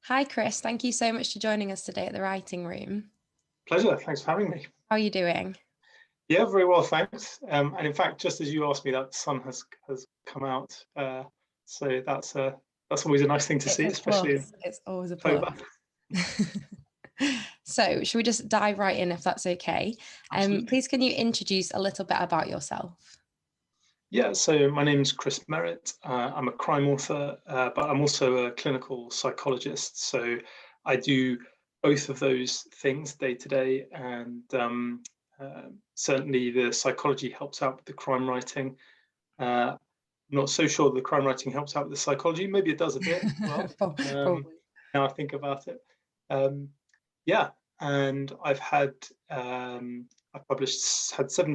Hi, Chris. Thank you so much for joining us today at the Writing Room. Pleasure. Thanks for having me. How are you doing? Yeah, very well, thanks. And in fact, just as you asked me, that the sun has come out. So that's always a nice thing to It's see, a especially plus. in It's always a plus. October. So, should we just dive right in if that's okay? Absolutely. Please, can you introduce a little bit about yourself? Yeah. So my name's Chris Merritt. I'm a crime author, but I'm also a clinical psychologist. So I do both of those things day to day, and certainly the psychology helps out with the crime writing. Uh, Not so sure the crime writing helps out with the psychology. Maybe it does a bit as well. Probably. Now I think about it. Um, yeah, and I've had 7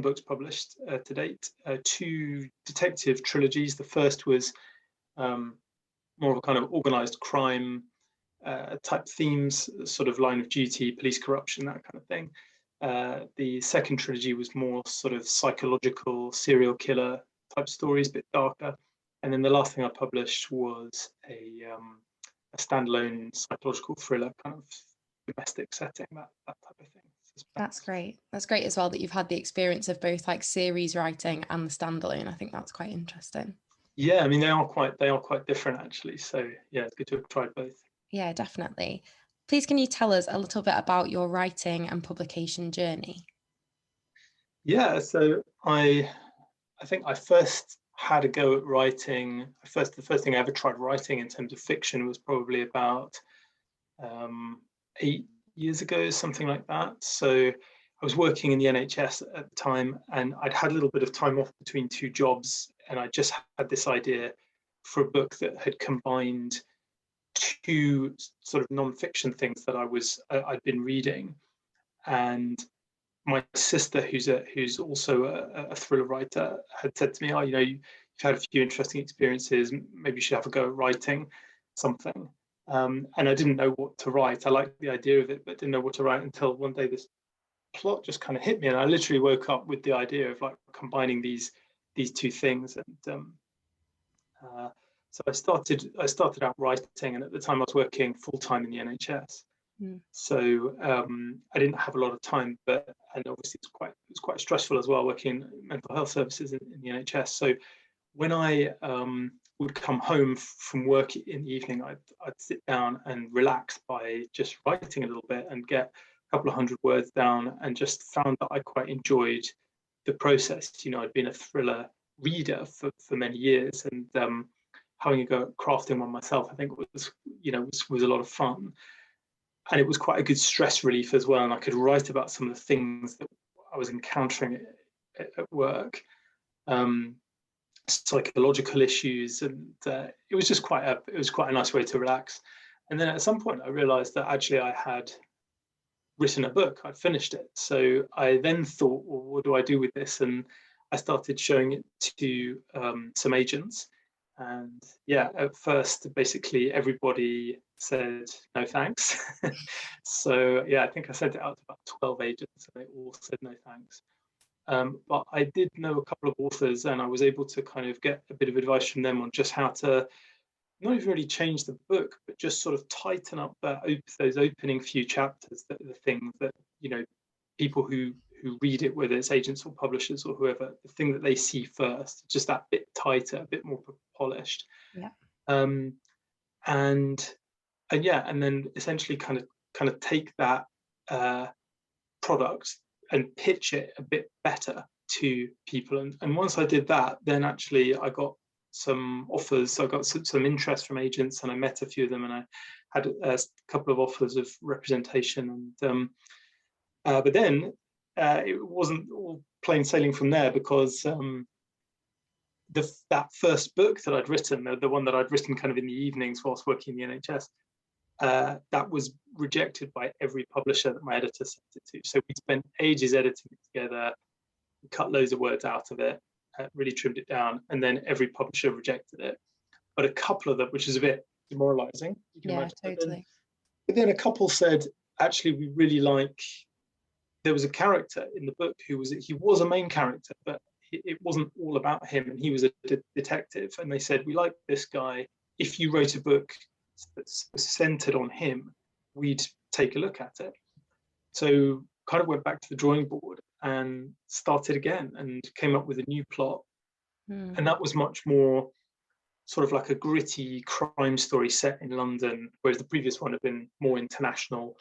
books published to date. 2 detective trilogies. The first was um, more of a kind of organized crime type themes, sort of Line of Duty, police corruption, that kind of thing. The second trilogy was more sort of psychological serial killer type stories, a bit darker. And then the last thing I published was a standalone psychological thriller, kind of domestic setting, that type of thing. That's Suspense. great. That's great as well that you've had the experience of both like series writing and the standalone. I think that's quite interesting. Yeah, I mean they are quite different actually. So yeah, it's good to have tried both. Yeah, definitely. Please, can you tell us a little bit about your writing and publication journey? Yeah, so I think I first had a go at writing. The first thing I ever tried writing in terms of fiction was probably about 8 years ago, something like that. So I was working in the NHS at the time, and I'd had a little bit of time off between 2 jobs, and I just had this idea for a book that had combined 2 sort of non-fiction things that I'd been reading. And my sister, who's also a thriller writer, had said to me, "Oh, you've had a few interesting experiences. Maybe you should have a go at writing something." And I didn't know what to write. I liked the idea of it, but didn't know what to write until one day this plot just kind of hit me, and I literally woke up with the idea of like combining these 2 things. And uh, so I started out writing, and at the time I was working full time in the NHS. Mm. So I didn't have a lot of time, and obviously it was quite stressful as well working in mental health services in the NHS. So when I would come home from work in the evening, I'd sit down and relax by just writing a little bit and get a couple of hundred words down, and just found that I quite enjoyed the process. I'd been a thriller reader for many years, and having a go at crafting one myself, I think was a lot of fun. And it was quite a good stress relief as well. And I could write about some of the things that I was encountering at work, um, psychological issues, and it was just quite a nice way to relax. And then at some point, I realised that actually I had written a book. I'd finished it. So I then thought, well, what do I do with this? And I started showing it to some agents. And yeah, at first, basically everybody said no thanks. So yeah, I think I sent it out to about 12 agents, and they all said no thanks. But I did know a couple of authors, and I was able to kind of get a bit of advice from them on just how to not even really change the book, but just sort of tighten up those opening few chapters, that are the things that people who read it, whether it's agents or publishers or whoever, the thing that they see first, just that bit tighter, a bit more polished. Yeah. Um, and yeah, and then essentially kind of take that product and pitch it a bit better to people. And once I did that, then actually I got some offers. So I got some interest from agents, and I met a few of them, and I had a couple of offers of representation. And but then it wasn't all plain sailing from there, because that first book that I'd written, the one that I'd written kind of in the evenings whilst working in the NHS, that was rejected by every publisher that my editor sent it to. So we spent ages editing it together, cut loads of words out of it, really trimmed it down, and then every publisher rejected it. But a couple of them, which is a bit demoralizing, you can Yeah, imagine. totally. But then a couple said, actually, we really like. There was a character in the book he was a main character, but it wasn't all about him, and he was a detective. And they said, we like this guy. If you wrote a book that's centered on him, we'd take a look at it. So kind of went back to the drawing board and started again and came up with a new plot. And that was much more sort of like a gritty crime story set in London, whereas the previous one had been more international.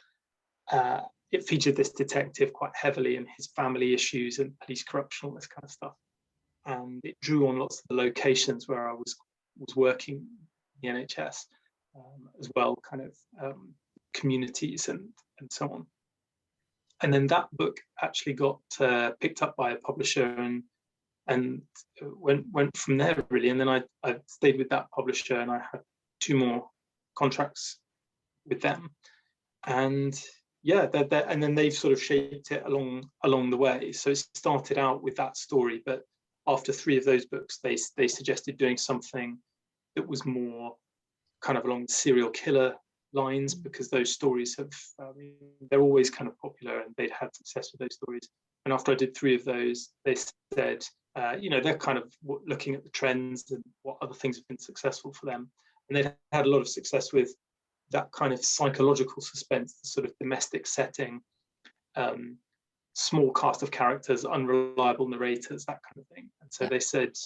It featured this detective quite heavily and his family issues and police corruption, all this kind of stuff. And it drew on lots of the locations where I was working in the NHS, as well, kind of communities and so on. And then that book actually got picked up by a publisher and went from there, really. And then I stayed with that publisher, and I had 2 more contracts with them. And yeah, and then they've sort of shaped it along the way. So it started out with that story, but after 3 of those books, they suggested doing something that was more kind of along the serial killer lines, because those stories have, they're always kind of popular and they'd had success with those stories. And after I did 3 of those, they said, they're kind of looking at the trends and what other things have been successful for them. And they'd had a lot of success with that kind of psychological suspense, sort of domestic setting, small cast of characters, unreliable narrators, that kind of thing. And so they said, do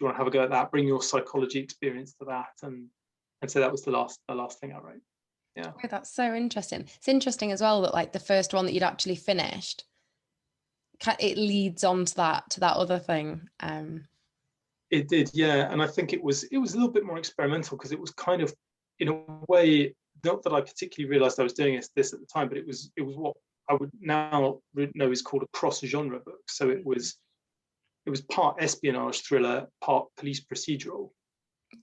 you want to have a go at that? Bring your psychology experience to that. And so that was the last thing I wrote. Yeah. Oh, that's so interesting. It's interesting as well that like the first one that you'd actually finished, it leads on to that other thing. It did, yeah. And I think it was a little bit more experimental, because it was kind of, in a way, not that I particularly realized I was doing this at the time, but it was what I would now know is called a cross-genre book. So it was part espionage thriller, part police procedural.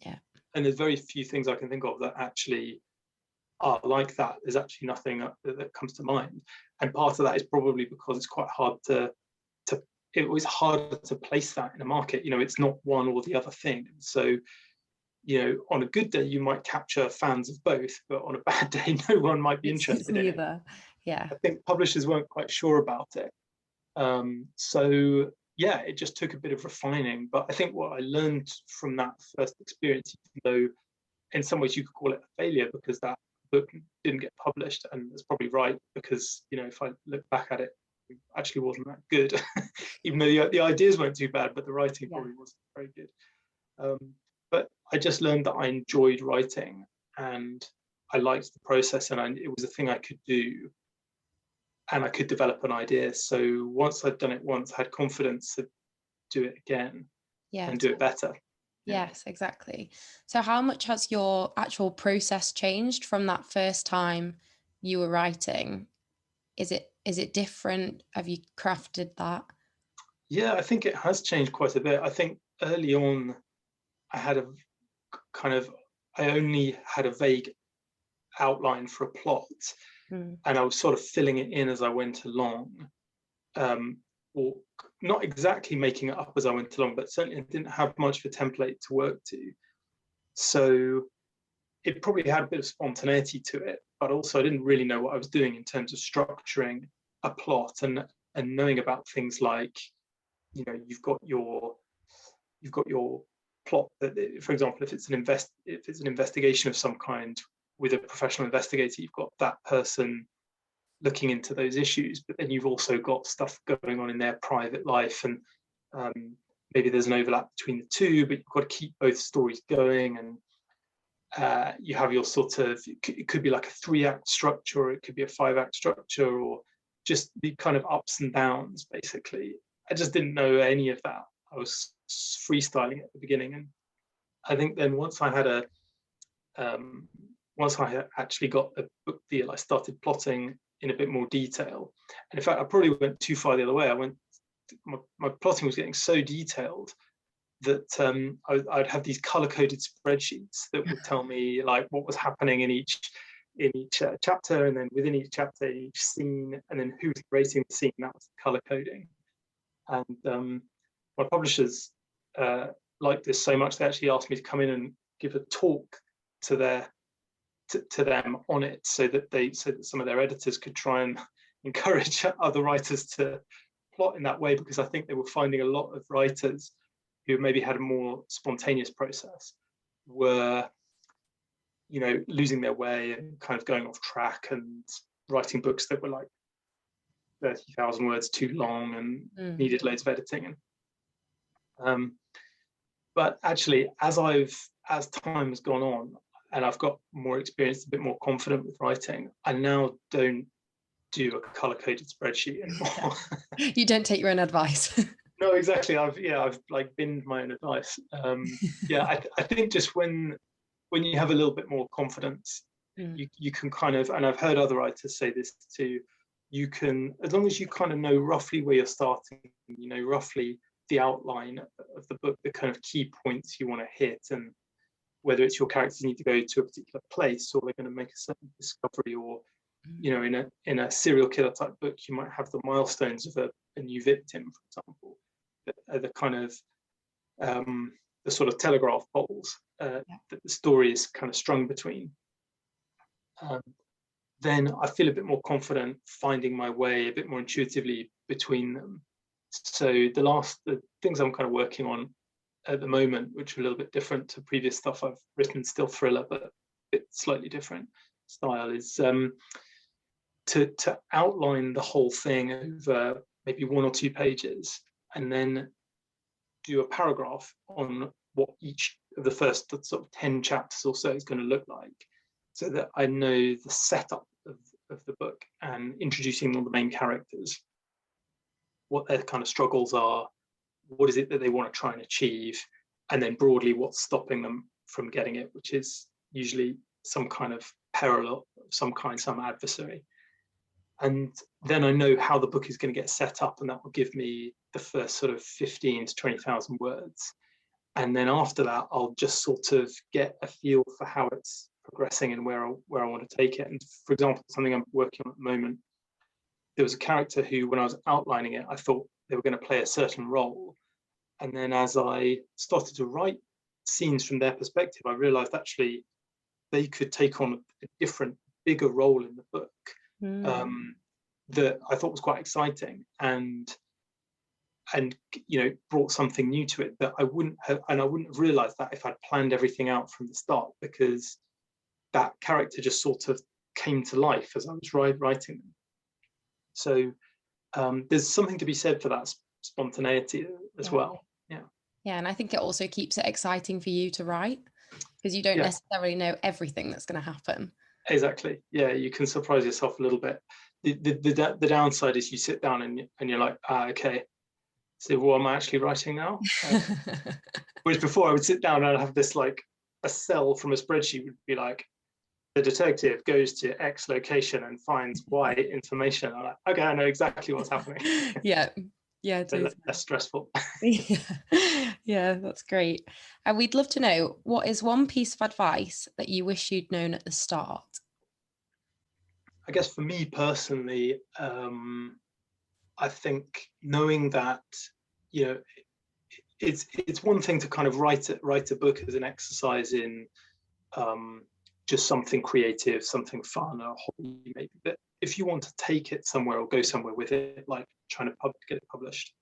Yeah. And there's very few things I can think of that actually are like that. There's actually nothing that comes to mind. And part of that is probably because it's quite hard it was harder to place that in a market. It's not one or the other thing. So, on a good day, you might capture fans of both, but on a bad day, no one might be interested in it. Yeah. I think publishers weren't quite sure about it. So yeah, it just took a bit of refining. But I think what I learned from that first experience, even though in some ways you could call it a failure because that book didn't get published, and that's probably right, because if I look back at it, it actually wasn't that good. Even though the ideas weren't too bad, but the writing probably wasn't very good. But I just learned that I enjoyed writing and I liked the process, and it was a thing I could do, and I could develop an idea. So once I'd done it once, I had confidence to do it again and do it better. Yes, exactly. So how much has your actual process changed from that first time you were writing? Is it different? Have you crafted that? Yeah, I think it has changed quite a bit. I think early on, I only had a vague outline for a plot, and I was sort of filling it in as I went along, or not exactly making it up as I went along, but certainly I didn't have much of a template to work to. So it probably had a bit of spontaneity to it, but also I didn't really know what I was doing in terms of structuring a plot and knowing about things like, you've got your plot that, for example, if it's an investigation of some kind with a professional investigator, you've got that person looking into those issues, but then you've also got stuff going on in their private life, and maybe there's an overlap between the two, but you've got to keep both stories going. And you have your it could be like a 3-act structure, or it could be a 5-act structure, or just the kind of ups and downs, basically. I just didn't know any of that. I was freestyling at the beginning, and I think then once I actually got a book deal, I started plotting in a bit more detail. And in fact, I probably went too far the other way. My plotting was getting so detailed that I'd have these color-coded spreadsheets that would tell me like what was happening in each chapter, and then within each chapter, each scene, and then who was rating the scene. That was color coding. And my publishers liked this so much, they actually asked me to come in and give a talk to them on it, so that some of their editors could try and encourage other writers to plot in that way, because I think they were finding a lot of writers who maybe had a more spontaneous process were losing their way and kind of going off track and writing books that were like 30,000 words too long and needed loads of editing. But actually, as time has gone on and I've got more experience, a bit more confident with writing, I now don't do a color-coded spreadsheet anymore. You don't take your own advice. No, exactly. I've like binned my own advice. I think just when you have a little bit more confidence, you can kind of, and I've heard other writers say this too, you can, as long as you kind of know roughly where you're starting, roughly the outline of the book, the kind of key points you want to hit, and whether it's your characters need to go to a particular place or they're going to make a certain discovery, or in a serial killer type book, you might have the milestones of a new victim, for example, that are the kind of the sort of telegraph poles that the story is kind of strung between. Then I feel a bit more confident finding my way a bit more intuitively between them. So the things I'm kind of working on at the moment, which are a little bit different to previous stuff I've written, still thriller, but a bit slightly different style, is to outline the whole thing over maybe 1 or 2 pages, and then do a paragraph on what each of the first sort of 10 chapters or so is going to look like, so that I know the setup of the book and introducing all the main characters, what their kind of struggles are, what is it that they want to try and achieve, and then broadly what's stopping them from getting it, which is usually some kind of peril of some kind, some adversary. And then I know how the book is going to get set up, and that will give me the first sort of 15 to 20,000 words. And then after that, I'll just sort of get a feel for how it's progressing and where I want to take it. And for example, something I'm working on at the moment, there was a character who, when I was outlining it, I thought they were going to play a certain role. And then as I started to write scenes from their perspective, I realized actually they could take on a different, bigger role in the book that I thought was quite exciting, and brought something new to it that I wouldn't have realized that if I'd planned everything out from the start, because that character just sort of came to life as I was writing them. So there's something to be said for that spontaneity as well. Yeah, and I think it also keeps it exciting for you to write, because you don't necessarily know everything that's going to happen. Exactly. Yeah, you can surprise yourself a little bit. The downside is you sit down and you're like, okay, so what am I actually writing now? Whereas before I would sit down and I'd have this, like, a cell from a spreadsheet would be like, the detective goes to X location and finds Y information. I'm like, okay, I know exactly what's happening. Yeah, totally. Less stressful. Yeah, that's great. And we'd love to know, what is one piece of advice that you wish you'd known at the start? I guess for me personally, I think knowing that, it's one thing to kind of write a book as an exercise in just something creative, something fun, or a hobby maybe. But if you want to take it somewhere or go somewhere with it, like trying to get it published,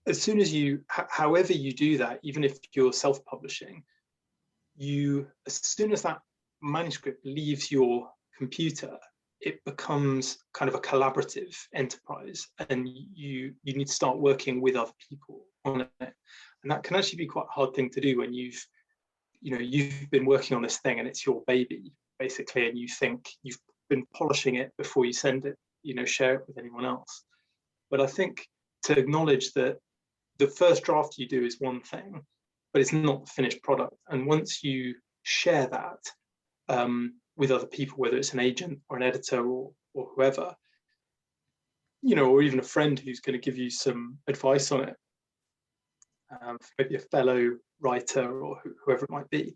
as soon as however you do that, even if you're self-publishing, as soon as that manuscript leaves your computer, it becomes kind of a collaborative enterprise, and you need to start working with other people on it. And that can actually be quite a hard thing to do when you've been working on this thing and it's your baby, basically, and you think you've been polishing it before you send it, share it with anyone else. But I think to acknowledge that the first draft you do is one thing, but it's not the finished product. And once you share that with other people, whether it's an agent or an editor or whoever, or even a friend who's going to give you some advice on it, maybe a fellow writer or whoever it might be,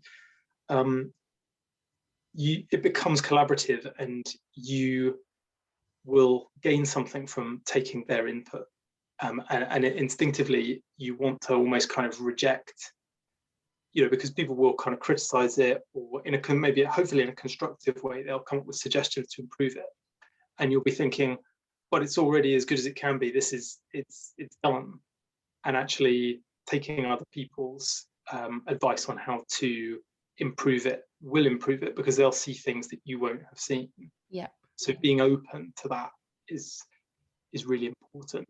it becomes collaborative, and you will gain something from taking their input. And instinctively, you want to almost kind of reject, because people will kind of criticize it, or hopefully in a constructive way, they'll come up with suggestions to improve it. And you'll be thinking, but it's already as good as it can be. It's done. And actually taking other people's advice on how to will improve it because they'll see things that you won't have seen. Yeah. So being open to that is really important.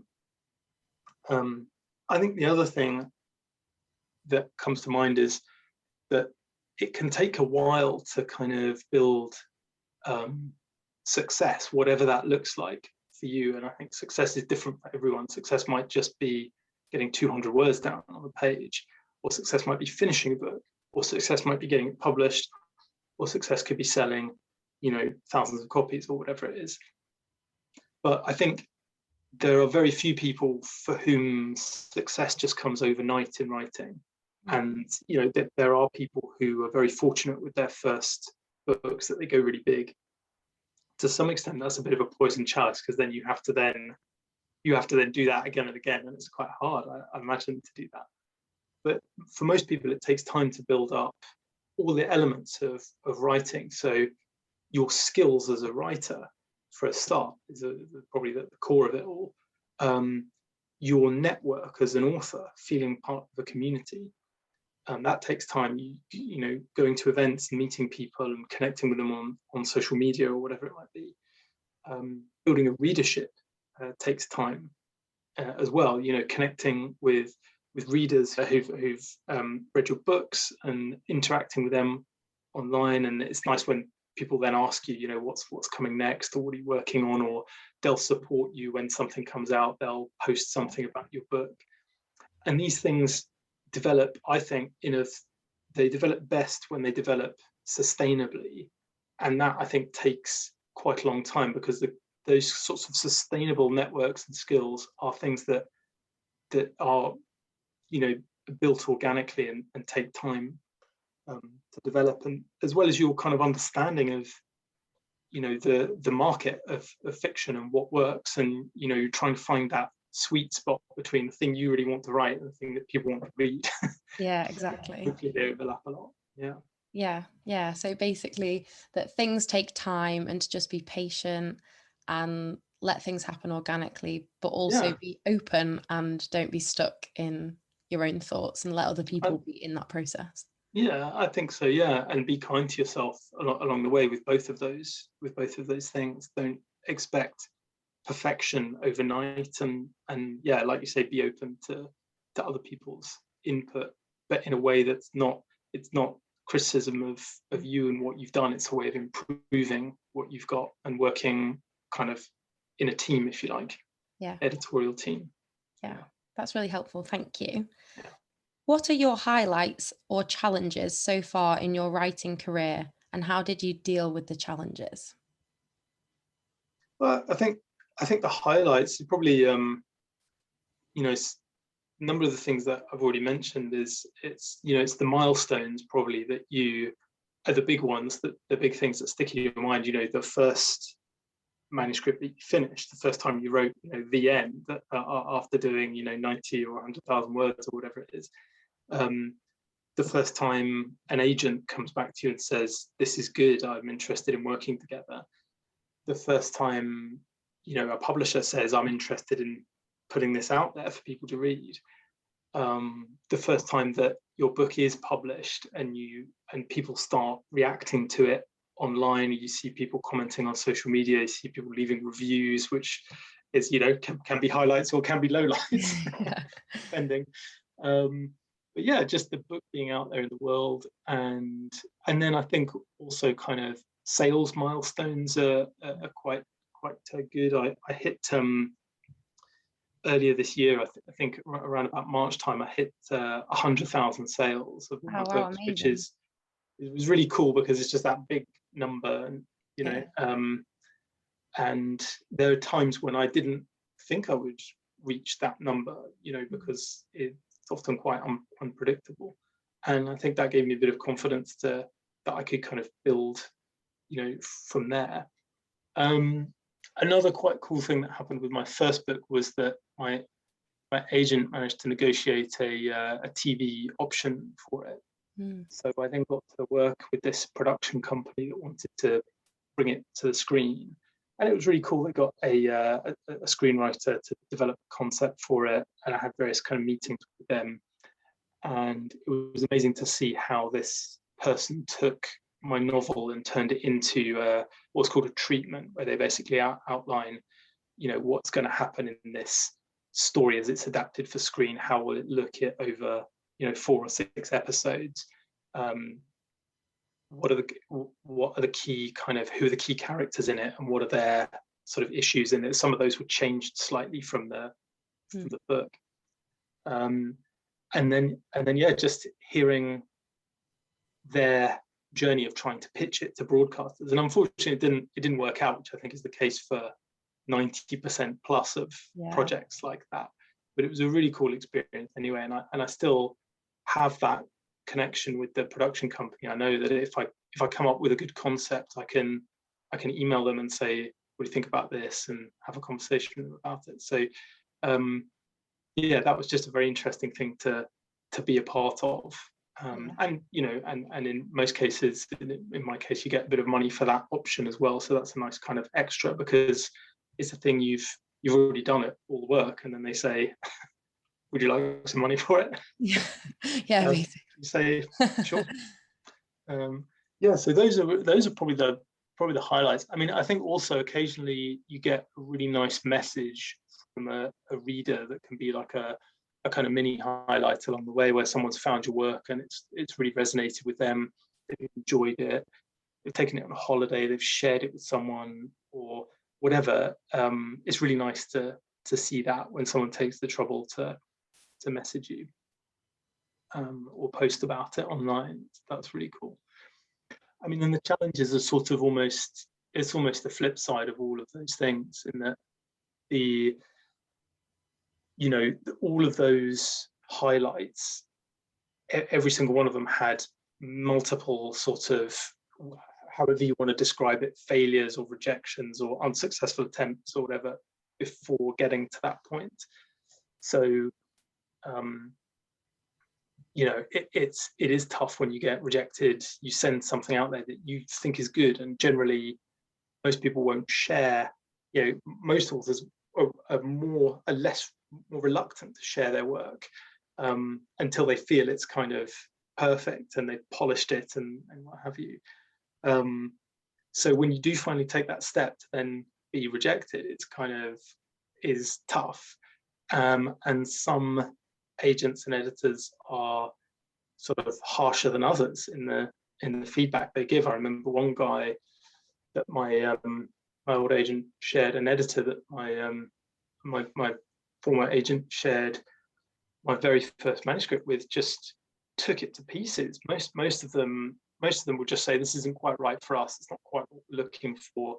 I think the other thing that comes to mind is that it can take a while to kind of build success, whatever that looks like for you. And I think success is different for everyone. Success might just be getting 200 words down on a page, or success might be finishing a book, or success might be getting it published, or success could be selling, thousands of copies or whatever it is. But I think there are very few people for whom success just comes overnight in writing. And there are people who are very fortunate with their first books, that they go really big. To some extent, that's a bit of a poison chalice, because then you have to then do that again and again, and it's quite hard, I imagine, to do that. But for most people, it takes time to build up all the elements of writing. So your skills as a writer, for a start, is probably the core of it all. Your network as an author, feeling part of a community, that takes time. Going to events, meeting people, and connecting with them on social media or whatever it might be. Building a readership takes time as well. Connecting with readers who've read your books and interacting with them online. And it's nice when people then ask you, what's coming next, or what are you working on, or they'll support you when something comes out. They'll post something about your book, and these things develop, I think, they develop best when they develop sustainably, and that, I think, takes quite a long time, because those sorts of sustainable networks and skills are things that are built organically and take time to develop, and as well as your kind of understanding of the market of fiction and what works, and you're trying to find that sweet spot between the thing you really want to write and the thing that people want to read. Yeah, exactly. Hopefully they overlap a lot. Yeah. So basically, that things take time, and to just be patient and let things happen organically, but also be open and don't be stuck in your own thoughts, and let other people be in that process. Yeah, I think so. Yeah, and be kind to yourself along the way with both of those things. Don't expect perfection overnight, and yeah, like you say, be open to other people's input, but in a way it's not criticism of you and what you've done. It's a way of improving what you've got and working kind of in a team, if you like. Editorial team. Yeah, that's really helpful, thank you. Yeah. What are your highlights or challenges so far in your writing career, and how did you deal with the challenges? Well, I think the highlights are probably a number of the things that I've already mentioned. It's the milestones probably that you are the big ones, the big things that stick in your mind. The first manuscript that you finished, the first time you wrote the end, after doing 90 or 100,000 words or whatever it is. The first time an agent comes back to you and says, "This is good, I'm interested in working together." The first time a publisher says, "I'm interested in putting this out there for people to read." The first time that your book is published and people start reacting to it online, you see people commenting on social media, you see people leaving reviews, which is can be highlights or can be lowlights, depending. But yeah, just the book being out there in the world, and then I think also kind of sales milestones are quite good. I hit earlier this year, I think around about March time, I hit 100,000 sales of my books, which it was really cool, because it's just that big number, and and there are times when I didn't think I would reach that number, because it's often quite unpredictable, and I think that gave me a bit of confidence that I could kind of build, from there. Another quite cool thing that happened with my first book was that my agent managed to negotiate a TV option for it. So I then got to work with this production company that wanted to bring it to the screen, and it was really cool. They got a screenwriter to develop a concept for it, and I had various kind of meetings with them, and it was amazing to see how this person took my novel and turned it into what's called a treatment, where they basically outline, what's going to happen in this story as it's adapted for screen. How will it look it over 4 or 6 episodes? What are the key kind of, who are the key characters in it, and what are their sort of issues in it? Some of those were changed slightly from the book, and then just hearing their journey of trying to pitch it to broadcasters, and unfortunately it didn't work out, which I think is the case for 90% plus of projects like that. But it was a really cool experience anyway, and I still have that connection with the production company. I know that if I come up with a good concept, I can email them and say, what do you think about this, and have a conversation about it. So that was just a very interesting thing to be a part of. And in most cases, in my case, you get a bit of money for that option as well. So that's a nice kind of extra, because it's a thing you've already done it, all the work, and then they say, would you like some money for it? Basically. You say, sure. So those are probably the highlights. I mean, I think also occasionally you get a really nice message from a reader that can be like a kind of mini highlight along the way, where someone's found your work and it's really resonated with them, they've enjoyed it, they've taken it on a holiday, they've shared it with someone or whatever. It's really nice to see that when someone takes the trouble to message you or post about it online. That's really cool. I mean, and the challenges are sort of almost the flip side of all of those things, in that all of those highlights, every single one of them had multiple sort of, however you want to describe it, failures or rejections or unsuccessful attempts or whatever before getting to that point. So it is tough when you get rejected. You send something out there that you think is good, and generally most people won't share. Most authors are less reluctant to share their work until they feel it's kind of perfect and they've polished it and what have you. So when you do finally take that step to then be rejected, it's kind of is tough. And some agents and editors are sort of harsher than others in the feedback they give. I remember one guy that my old agent shared, an editor that my former agent shared my very first manuscript with, just took it to pieces. Most of them would just say, this isn't quite right for us, it's not quite what we're looking for,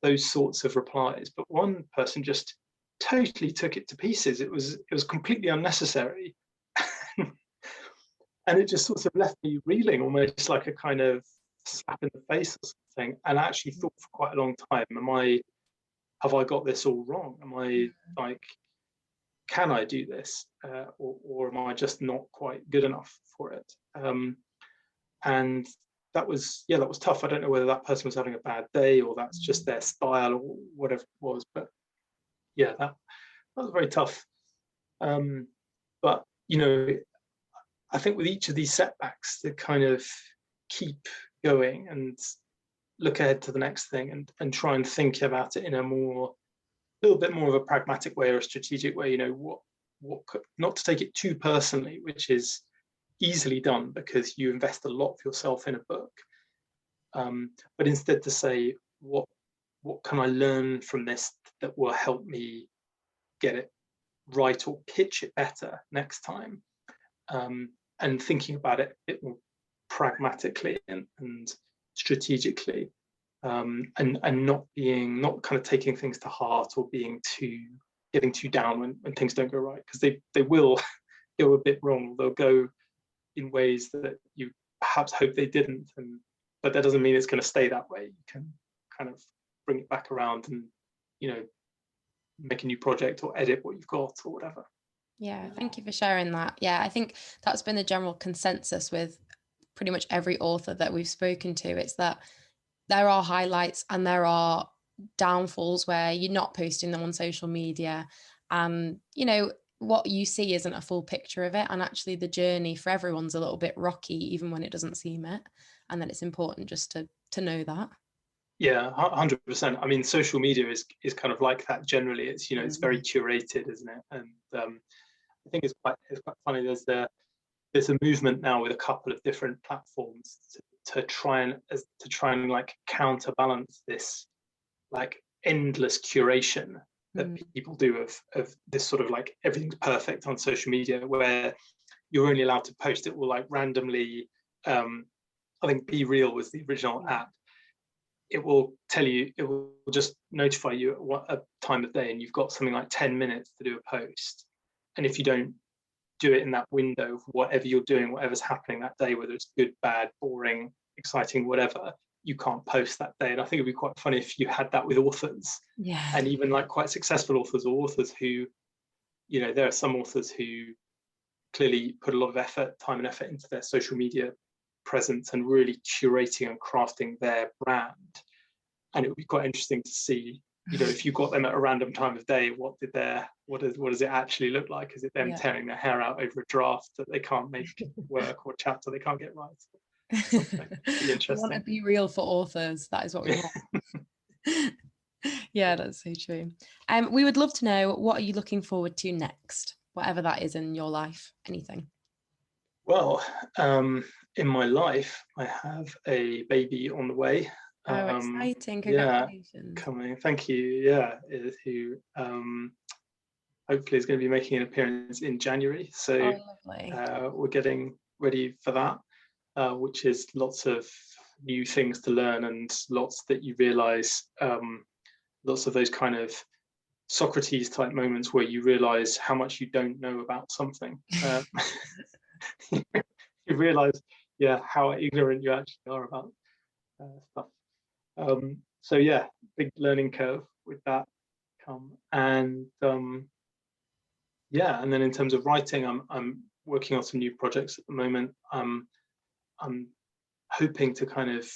those sorts of replies. But one person just totally took it to pieces. It was completely unnecessary. And it just sort of left me reeling, almost like a kind of slap in the face or something. And I actually thought for quite a long time, have I got this all wrong? Am I like, can I do this? Or am I just not quite good enough for it? And that was tough. I don't know whether that person was having a bad day or that's just their style or whatever it was. But yeah, that was very tough. But I think with each of these setbacks, to kind of keep going and look ahead to the next thing and try and think about it in a little bit more of a pragmatic way or a strategic way. What could, not to take it too personally, which is easily done because you invest a lot of yourself in a book, but instead to say, what can I learn from this that will help me get it right or pitch it better next time, and thinking about it a bit more pragmatically and strategically, and not kind of taking things to heart or getting too down when things don't go right, because they will go a bit wrong. They'll go in ways that you perhaps hope they didn't, but that doesn't mean it's going to stay that way. You can kind of bring it back around and make a new project or edit what you've got or whatever. Yeah, thank you for sharing that. Yeah, I think that's been the general consensus with pretty much every author that we've spoken to. It's that there are highlights and there are downfalls where you're not posting them on social media. And, what you see isn't a full picture of it, and actually the journey for everyone's a little bit rocky, even when it doesn't seem it, and then it's important just to know that. Yeah, 100%. I mean, social media is kind of like that generally. It's, it's very curated, isn't it? And I think it's quite funny. There's a movement now with a couple of different platforms to try and like counterbalance this like endless curation that people do of this sort of like everything's perfect on social media, where you're only allowed to post it will like randomly. I think Be Real was the original app. It will tell you, it will just notify you at what a time of day, and you've got something like 10 minutes to do a post. And if you don't do it in that window of whatever you're doing, whatever's happening that day, whether it's good, bad, boring, exciting, whatever, you can't post that day. And I think it'd be quite funny if you had that with authors. Yeah. And even like quite successful authors, or authors who, there are some authors who clearly put a lot of time and effort into their social media presence and really curating and crafting their brand. And it would be quite interesting to see, if you got them at a random time of day, what does it actually look like? Is it them tearing their hair out over a draft that they can't make work, or chapter they can't get right? Be interesting. We want to be real for authors. That is what we want. Yeah, that's so true. We would love to know, what are you looking forward to next, whatever that is in your life? Anything? Well, in my life, I have a baby on the way. Oh, exciting! Congratulations. Yeah, coming. Thank you. Yeah, who hopefully is going to be making an appearance in January. So we're getting ready for that, which is lots of new things to learn, and lots that you realise, lots of those kind of Socrates type moments where you realise how much you don't know about something. You realise, how ignorant you actually are about stuff. So yeah, big learning curve with that come. And and then in terms of writing, I'm working on some new projects at the moment. I'm hoping to kind of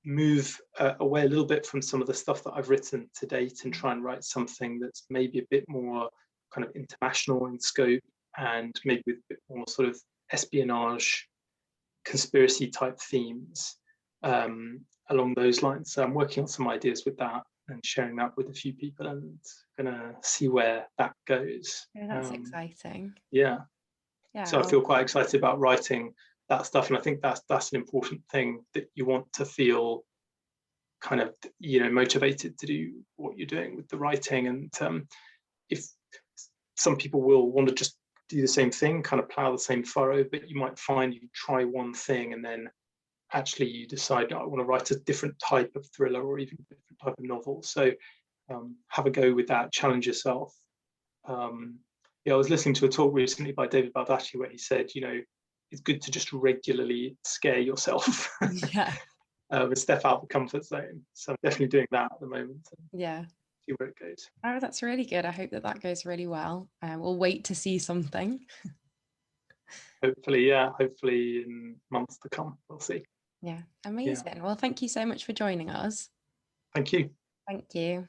move away a little bit from some of the stuff that I've written to date, and try and write something that's maybe a bit more kind of international in scope, and maybe with a bit more sort of espionage, conspiracy type themes along those lines. So I'm working on some ideas with that and sharing that with a few people, and gonna see where that goes. Yeah, that's exciting. Yeah. So I feel quite excited about writing that stuff, and I think that's an important thing, that you want to feel kind of motivated to do what you're doing with the writing. And if some people will want to just do the same thing, kind of plow the same furrow, but you might find you try one thing and then actually you decide, I want to write a different type of thriller, or even a different type of novel. So have a go with that, challenge yourself. I was listening to a talk recently by David Baldacci where he said, it's good to just regularly scare yourself. And step out of the comfort zone. So I'm definitely doing that at the moment. Yeah. See where it goes. Oh, that's really good. I hope that goes really well. We'll wait to see something. Hopefully in months to come, we'll see. Yeah, amazing. Well, thank you so much for joining us. Thank you. Thank you.